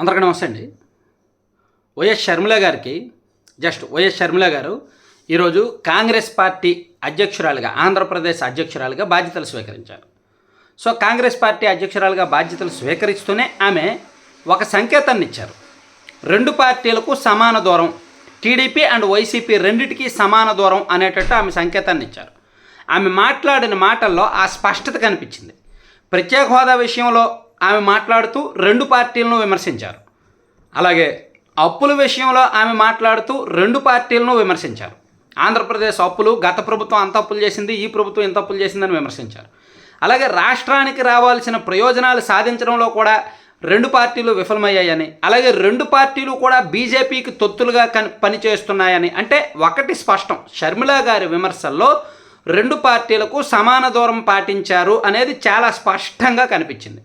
అందరికీ నమస్తే అండి. వైఎస్ షర్మిల గారికి వైఎస్ షర్మిల గారు ఈరోజు కాంగ్రెస్ పార్టీ అధ్యక్షురాలుగా, ఆంధ్రప్రదేశ్ అధ్యక్షురాలుగా బాధ్యతలు స్వీకరించారు. సో కాంగ్రెస్ పార్టీ అధ్యక్షురాలుగా బాధ్యతలు స్వీకరిస్తూనే ఆమె ఒక సంకేతాన్ని ఇచ్చారు. రెండు పార్టీలకు సమాన దూరం, టీడీపీ అండ్ వైసీపీ రెండిటికి సమాన దూరం అనేటట్టు ఆమె సంకేతాన్ని ఇచ్చారు. ఆమె మాట్లాడిన మాటల్లో ఆ స్పష్టత కనిపించింది. ప్రత్యేక హోదా విషయంలో ఆమె మాట్లాడుతూ రెండు పార్టీలను విమర్శించారు. అలాగే అప్పుల విషయంలో ఆమె మాట్లాడుతూ రెండు పార్టీలను విమర్శించారు. ఆంధ్రప్రదేశ్ అప్పులు, గత ప్రభుత్వం అంత అప్పులు చేసింది, ఈ ప్రభుత్వం ఇంత అప్పులు చేసిందని విమర్శించారు. అలాగే రాష్ట్రానికి రావాల్సిన ప్రయోజనాలు సాధించడంలో కూడా రెండు పార్టీలు విఫలమయ్యాయని, అలాగే రెండు పార్టీలు కూడా బీజేపీకి తొత్తులుగా పనిచేస్తున్నాయని, అంటే ఒకటి స్పష్టం, షర్మిల గారి విమర్శల్లో రెండు పార్టీలకు సమాన దూరం పాటించారు అనేది చాలా స్పష్టంగా కనిపించింది.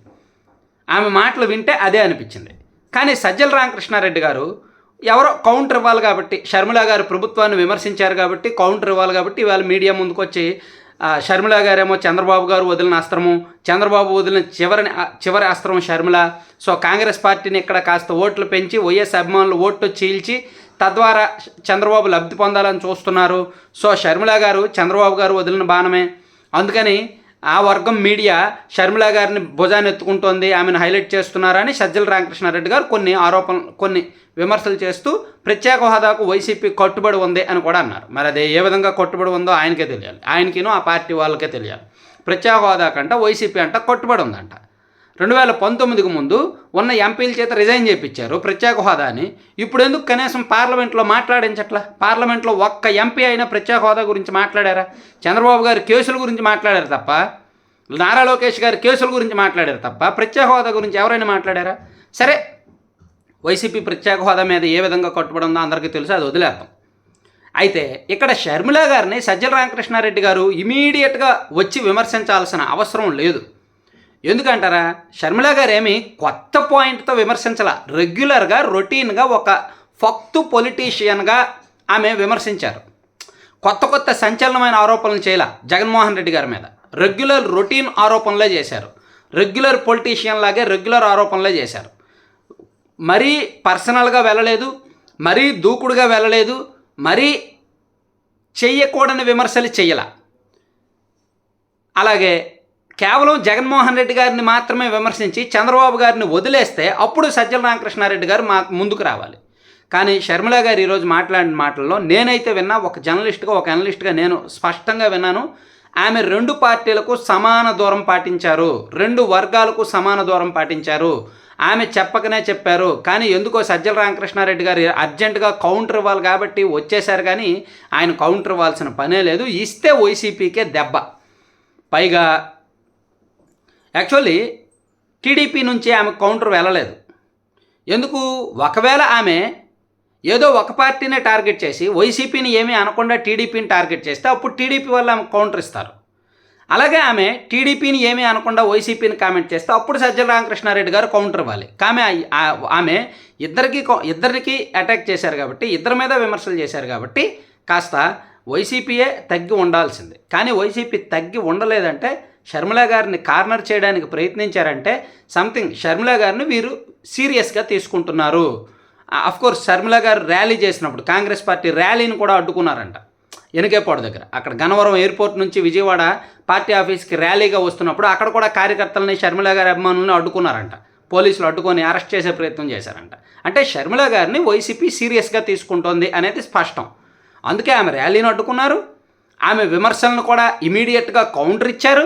ఆమె మాటలు వింటే అదే అనిపించింది. కానీ సజ్జల రామకృష్ణారెడ్డి గారు ఎవరో కౌంటర్ ఇవ్వాలి కాబట్టి, షర్మిల గారు ప్రభుత్వాన్ని విమర్శించారు కాబట్టి కౌంటర్ ఇవ్వాలి కాబట్టి ఇవాళ మీడియా ముందుకు వచ్చి షర్మిల గారేమో చంద్రబాబు గారు వదిలిన అస్త్రము, చంద్రబాబు వదిలిన చివరి అస్త్రం షర్మిల. సో కాంగ్రెస్ పార్టీని ఇక్కడ కాస్త ఓట్లు పెంచి వైఎస్ అభిమానులు ఓట్లు చీల్చి తద్వారా చంద్రబాబు లబ్ధి పొందాలని చూస్తున్నారు. సో షర్మిల గారు చంద్రబాబు గారు వదిలిన బాణమే, అందుకని ఆ వర్గం మీడియా షర్మిల గారిని భుజాన్ని ఎత్తుకుంటోంది, ఆమెను హైలైట్ చేస్తున్నారని సజ్జల రామకృష్ణారెడ్డి గారు కొన్ని విమర్శలు చేస్తూ ప్రత్యేక హోదాకు వైసీపీ కట్టుబడి ఉంది అని కూడా అన్నారు. మరి అదే ఏ విధంగా కట్టుబడి ఉందో ఆయనకే తెలియాలి, ఆయనకినో ఆ పార్టీ వాళ్ళకే తెలియాలి. ప్రత్యేక హోదా కంట వైసీపీ అంట కట్టుబడి ఉందంట. 2019కు ముందు ఉన్న ఎంపీల చేత రిజైన్ చేయించారు ప్రత్యేక హోదాని. ఇప్పుడు ఎందుకు కనీసం పార్లమెంట్లో మాట్లాడించట్లా? పార్లమెంట్లో ఒక్క ఎంపీ అయినా ప్రత్యేక హోదా గురించి మాట్లాడారా? చంద్రబాబు గారి కేసుల గురించి మాట్లాడారు తప్ప, నారా లోకేష్ గారి కేసుల గురించి మాట్లాడారు తప్ప ప్రత్యేక హోదా గురించి ఎవరైనా మాట్లాడారా? సరే, వైసీపీ ప్రత్యేక హోదా మీద ఏ విధంగా కట్టుబడి ఉందో అందరికీ తెలుసు, అది వదిలేద్దాం. అయితే ఇక్కడ షర్మిల గారిని సజ్జల రామకృష్ణారెడ్డి గారు ఇమీడియట్గా వచ్చి విమర్శించాల్సిన అవసరం లేదు. ఎందుకంటారా? షర్మిల గారు ఏమి కొత్త పాయింట్తో విమర్శించాల. రెగ్యులర్గా రొటీన్గా ఒక ఫక్తు పొలిటీషియన్గా ఆమె విమర్శించారు. కొత్త సంచలనమైన ఆరోపణలు చేయాల జగన్మోహన్ రెడ్డి గారి మీద. రెగ్యులర్ రొటీన్ ఆరోపణలే చేశారు. రెగ్యులర్ పొలిటీషియన్ లాగే రెగ్యులర్ ఆరోపణలే చేశారు. మరీ పర్సనల్గా వెళ్ళలేదు, మరీ దూకుడుగా వెళ్ళలేదు, మరీ చెయ్యకూడని విమర్శలు చెయ్యాల. అలాగే కేవలం జగన్మోహన్ రెడ్డి గారిని మాత్రమే విమర్శించి చంద్రబాబు గారిని వదిలేస్తే అప్పుడు సజ్జల రామకృష్ణారెడ్డి గారు ముందుకు రావాలి. కానీ షర్మిల గారు ఈరోజు మాట్లాడిన మాటల్లో నేనైతే విన్నా, ఒక జర్నలిస్ట్గా ఒక అనలిస్ట్గా నేను స్పష్టంగా విన్నాను. ఆమె రెండు పార్టీలకు సమాన దూరం పాటించారు, రెండు వర్గాలకు సమాన దూరం పాటించారు. ఆమె చెప్పకనే చెప్పారు. కానీ ఎందుకో సజ్జల రామకృష్ణారెడ్డి గారు అర్జెంటుగా కౌంటర్ ఇవ్వాలి కాబట్టి వచ్చేశారు. కానీ ఆయన కౌంటర్ ఇవ్వాల్సిన పనే లేదు. ఇస్తే వైసీపీకే దెబ్బ. పైగా యాక్చువల్లీ టీడీపీ నుంచి ఆమె కౌంటర్ వెళ్ళలేదు. ఎందుకు? ఒకవేళ ఆమె ఏదో ఒక పార్టీనే టార్గెట్ చేసి వైసీపీని ఏమీ అనకుండా టీడీపీని టార్గెట్ చేస్తే అప్పుడు టీడీపీ వాళ్ళు ఆమె కౌంటర్ ఇస్తారు. అలాగే ఆమె టీడీపీని ఏమీ అనకుండా వైసీపీని కామెంట్ చేస్తే అప్పుడు సజ్జల రామకృష్ణారెడ్డి గారు కౌంటర్ ఇవ్వాలి. కానీ ఆమె ఇద్దరికి అటాక్ చేశారు కాబట్టి, ఇద్దరి మీద విమర్శలు చేశారు కాబట్టి కాస్త వైసీపీయే తగ్గి ఉండాల్సింది. కానీ వైసీపీ తగ్గి ఉండలేదంటే, షర్మిల గారిని కార్నర్ చేయడానికి ప్రయత్నించారంటే సంథింగ్ షర్మిల గారిని వీరు సీరియస్గా తీసుకుంటున్నారు. అఫ్కోర్స్ షర్మిల గారు ర్యాలీ చేసినప్పుడు కాంగ్రెస్ పార్టీ ర్యాలీని కూడా అడ్డుకున్నారంట ఎనకేపాడు దగ్గర. అక్కడ గన్నవరం ఎయిర్పోర్ట్ నుంచి విజయవాడ పార్టీ ఆఫీస్కి ర్యాలీగా వస్తున్నప్పుడు అక్కడ కూడా కార్యకర్తలని షర్మిల గారి అభిమానులను అడ్డుకున్నారంట. పోలీసులు అడ్డుకొని అరెస్ట్ చేసే ప్రయత్నం చేశారంట. అంటే షర్మిల గారిని వైసీపీ సీరియస్గా తీసుకుంటోంది అనేది స్పష్టం. అందుకే ఆమె ర్యాలీని అడ్డుకున్నారు. ఆమె విమర్శలను కూడా ఇమీడియట్గా కౌంటర్ ఇచ్చారు.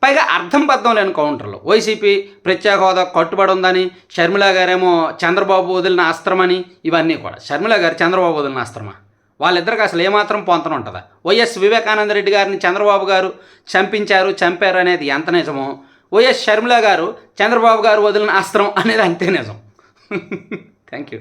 పైగా అర్థం పర్థం లేని కౌంటర్లు. వైసీపీ ప్రత్యేక హోదా కట్టుబడి ఉందని, షర్మిల గారేమో చంద్రబాబు వదిలిన అస్త్రమని, ఇవన్నీ కూడా. షర్మిల గారు చంద్రబాబు వదిలిన అస్త్రమా? వాళ్ళిద్దరికి అసలు ఏమాత్రం పొంతన ఉంటుందా? వైఎస్ వివేకానంద రెడ్డి గారిని చంద్రబాబు గారు చంపారు అనేది ఎంత నిజమో, వైఎస్ షర్మిల గారు చంద్రబాబు గారు వదిలిన అస్త్రం అనేది అంతే నిజం. Thank you.